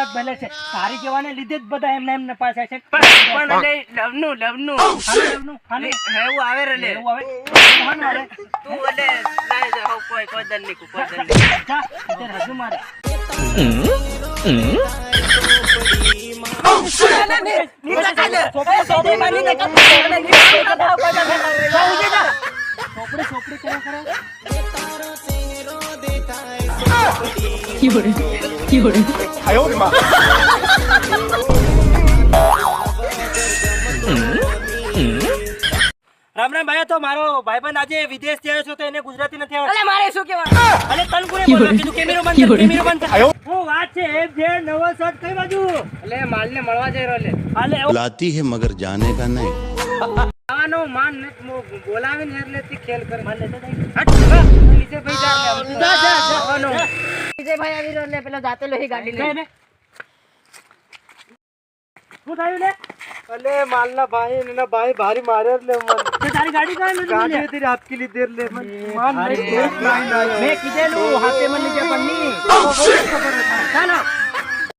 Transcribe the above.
કિંમત ભલે છે તારી કહેવાને લીધે જ બધા એમને એમને પાછા છે પણ લવનું હાલે હેવું આવે રે લે એવું આવે કોણ આવે તું ઓલે લાય જા હો કોઈ દન ની જા તે રજુ મારે ચોપડી કર્યા કરે રામ રામ ભાઈ તો મારો ભાઈબંધ આજે વિદેશ થયો છો તો એને ગુજરાતી નથી આવડતું. અલે મારે શું કહેવાનું અરે તન કોને બોલવા કીધું કેમેરો બંધ કર કેમેરો બંધ કર હું વાત છે એ જે નવો શર્ટ કઈ બાજુ એટલે માલ ને મળવા જઈ રહ્યો લે હાલે बुलाती है मगर जाने का नहीं। આવાનો માન ને બોલાવીને એટલે તે ખેલ કરે માલ લેતો જાય નીચે ભાઈ જા જા જા આવાનો વિજયભાઈ આવી રહ્યો એટલે પેલો જાતે લોહી ગાડી લે લે શું થયું લે અલે માલના ભાઈ ને ના ભાઈ ભારી માર્યો લે મન તે તારી ગાડી કાં નથી ગાડી બોલ્યા? તેરી આપકી લી દેર લે મન માન અરે નહીં મેં કીધેલું હાથે મને જે પન્ની ચાલો